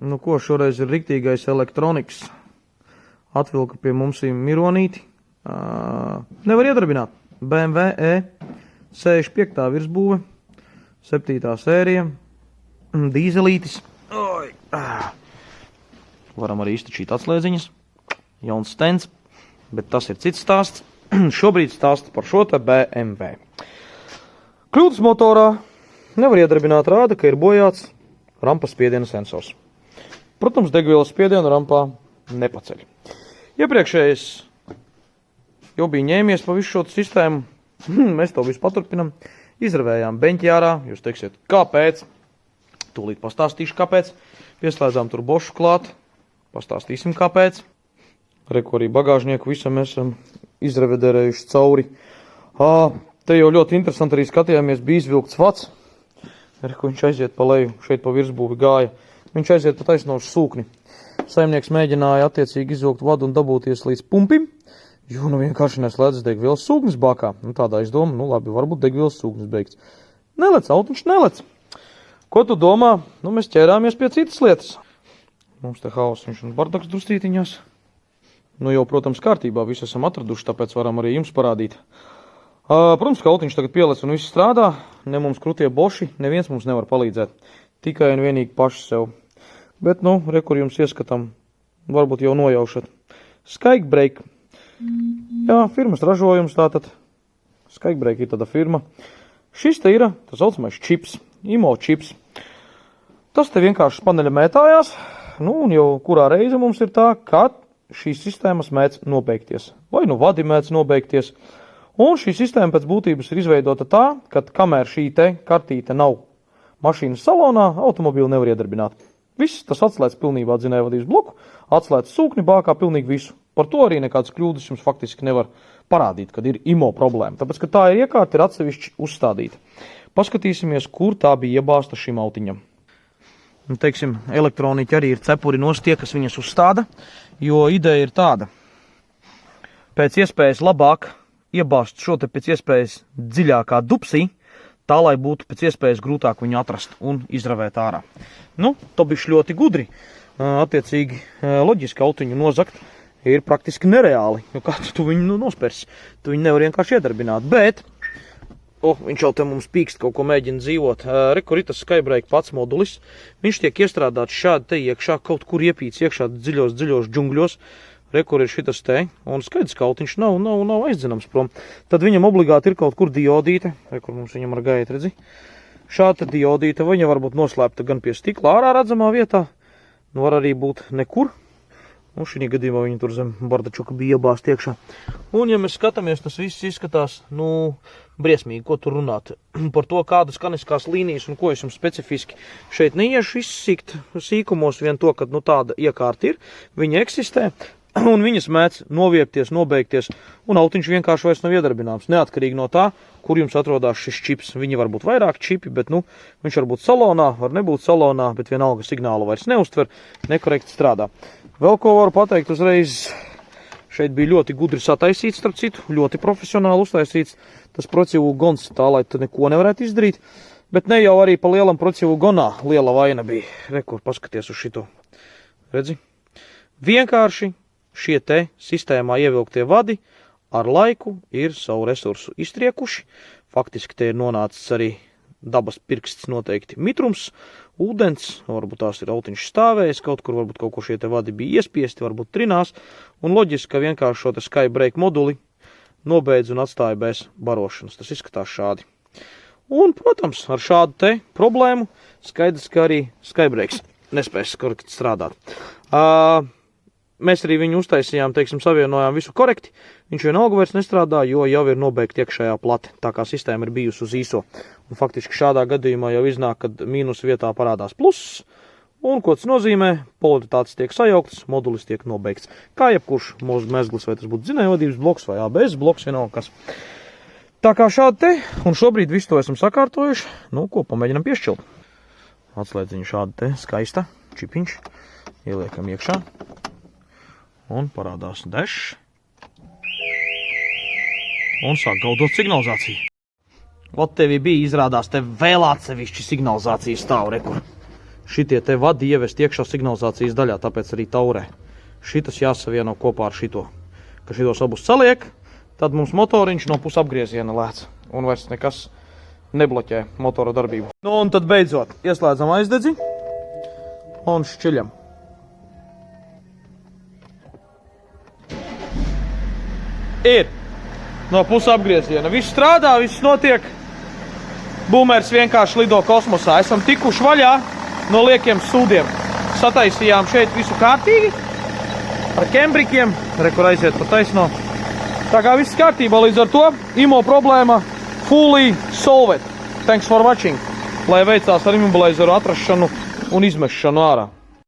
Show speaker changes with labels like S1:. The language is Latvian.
S1: Nu ko, šoreiz ir riktīgais elektronikas. Atvilka pie mums mironīti. Nevar iedarbināt. BMW E65 virsbūve. 7. sērija. Dīzelītis. Varam arī iztačīt atslēdziņas. Jauns stends. Bet tas ir cits stāsts. Šobrīd stāsts par šo te BMW. Kļūdas motorā. Nevar iedarbināt, rāda, ka ir bojāts rampas spiediena sensors. Protams, degvielas spiedienu rampā nepaceļ. Iepriekšējais jau bija ņēmies pa visu šo sistēmu. Mēs to visu paturpinam. Izravējām beņķi ārā. Jūs teiksiet, kāpēc? Tūlīt pastāstīšu, kāpēc. Pieslēdzām tur bošu klāt. Pastāstīsim, kāpēc. Reku arī bagāžnieku visam esam izravederējuši cauri. Te jau ļoti interesanti arī skatījāmies, bija izvilkts vats. Reku viņš aiziet pa leju, šeit pa virsbūvi gāja. Viņš aiziet pa taisno uz sūkni. Saimnieks mēģināja attiecīgi izvilkt vadu un dabūties līdz pumpim, jo vienkārši neslēdzas degvielas sūknis bākā. Tādā es domāju, labi, varbūt degvielas sūknis beigts. Nelec, autiņš nelec. Ko tu domā? Mēs ķērāmies pie citas lietas. Mums te haus viņš un bardaks drustītiņās. Jau, protams, kārtībā visu esam atraduši, tāpēc varam arī jums parādīt. Protams, ka autiņš tagad pielec un viss strādā. Ne mums krutie boši, neviens mums nevar palīdzēt. Tikai un vienīgi paši sev. Bet, rekur jums ieskatām, varbūt jau nojaušat. Skikbrake. Jā, firmas ražojums tātad. Skikbrake ir tāda firma. Šis te ir, tas saucamais čips, IMO čips. Tas te vienkārši paneļa mētājās. Un jau kurā reize mums ir tā, ka šīs sistēmas mēdz nobeigties. Vai vadi mēdz nobeigties. Un šī sistēma pēc būtības ir izveidota tā, ka kamēr šī te kartīte nav mašīnas salonā, automobīlu nevar iedarbināt. Viss tas atslēdz pilnībā dzinējvadības bloku, atslēdz sūkni bākā pilnīgi visu. Par to arī nekādas kļūdas jums faktiski nevar parādīt, kad ir IMO problēma. Tāpēc, ka tā ir iekārta, ir atsevišķi uzstādīta. Paskatīsimies, kur tā bija iebāsta šim autiņam. Teiksim, elektroniķi arī ir cepuri nost tie, kas viņas uzstāda, jo ideja ir tāda. Pēc iespējas labāk iebāzt šo te pēc iespējas dziļākā dupsī, tā, lai būtu pēc iespējas grūtāk viņu atrast un izravēt ārā. To bišķi ļoti gudri. Attiecīgi, loģiski autiņu nozakt ir praktiski nereāli, jo kā tu viņu nospērsi. Tu viņu nevar vienkārši iedarbināt, bet viņš jau te mums pīkst, kaut ko mēģina dzīvot. Rekur ir tas Skikbrake pats modulis. Viņš tiek iestrādāts šādi te iekšā, kaut kur iepīts iekšā dziļos džungļos. Rekur ir šitas te, un skaidrs, ka autiņš nav aizdzenams prom. Tad viņam obligāti ir kaut kur diodīte. Rekur mums viņam ar gaiet, redzi. Šāda diodīte, viņa var būt noslēpta gan pie stikla ārā redzamā vietā, var arī būt nekur. Šī gadījumā viņa tur zem bardačuka bija iebāzt iekšā. Un, ja mēs skatāmies, tas viss izskatās, briesmīgi, ko tur runāt. Par to, kādas skaniskās līnijas un ko es jums specifiski šeit neiešu izsīkt sīkumos, vien to, ka tāda iekārta ir, viņa eksistē. Un viņas mēdz noviepties, nobeigties, un autiņš vienkārši vairs nav iedarbināms. Neatkarīgi no tā, kur jums atrodas šis čips. Viņi var būt vairāk čipi, bet viņš var būt salonā, var nebūt salonā, bet vienalga signālu vairs neuztver, nekorekti strādā. Vēl ko varu pateikt uzreiz, šeit bija ļoti gudri sataisīts, starp citu, ļoti profesionāli uztaisīts tas procīvu gons, tā, lai tu neko nevarētu izdarīt, bet ne jau arī pa lielam procīvu gonā liela vaina bija. Rekur, paskaties uz šito. Redzi? Vienkārši šie te sistēmā ievilktie vadi ar laiku ir savu resursu iztriekuši. Faktiski te ir nonācis arī dabas pirksts noteikti mitrums, ūdens, varbūt tās ir autiņš stāvējis, kaut kur varbūt kaut ko šie te vadi bija iespiesti, varbūt trinās, un loģiski, ka vienkārši šo te Skikbrake moduli nobeidz un atstāja bez barošanas. Tas izskatās šādi. Un, protams, ar šādu te problēmu skaidrs, ka arī Skikbrakes nespēs korekti strādāt. Mēs arī viņu uztaisījām, savienojām visu korekti. Viņš vienalga vairs nestrādā, jo jau ir nobeigta iekšējā plate, tā kā sistēma ir bijusi uz īso. Un faktiski šādā gadījumā jau iznāk, kad mīnus vietā parādās pluss. Un ko tas nozīmē? Polaritātes tiek sajauktas, modulis tiek nobeigts. Kā jebkurš mūsu mezglis, vai tas būtu dzinējvadības bloks vai ABS bloks, vienalga kas. Tā kā šādi te, un šobrīd visu to esam sakārtojuši, ko pamēģinam piešķilt. Atslēdziņu šādi te, skaista, čipiņš, ieliekam iekšā. Un parādās dešs. Un sāk gaudot signalizāciju. Ot tevi bija izrādās, tev vēl atsevišķi signalizācijas stāv, rekur. šitie te vadi ievest iekšā signalizācijas daļā, tāpēc arī taurē. Šitas jāsavieno kopā ar šito. Ka šitos abus saliek, tad mums motoriņš no pusapgrieziena lēc. Un vairs nekas nebloķē motora darbību. Nu un tad beidzot ieslēdzam aizdedzi un šķiļam. Ir no pusapgrieziena. Viss strādā, viss notiek. Būmērs vienkārši lido kosmosā. Esam tikuši vaļā no liekiem sūdiem. Sataisījām šeit visu kārtīgi. Ar kembrikiem. Kur aiziet pa taisno. Tā kā viss kārtībā, līdz ar to IMO problēma fully solved. Thanks for watching. Lai veicās ar immobilizeru atrašanu un izmešanu ārā.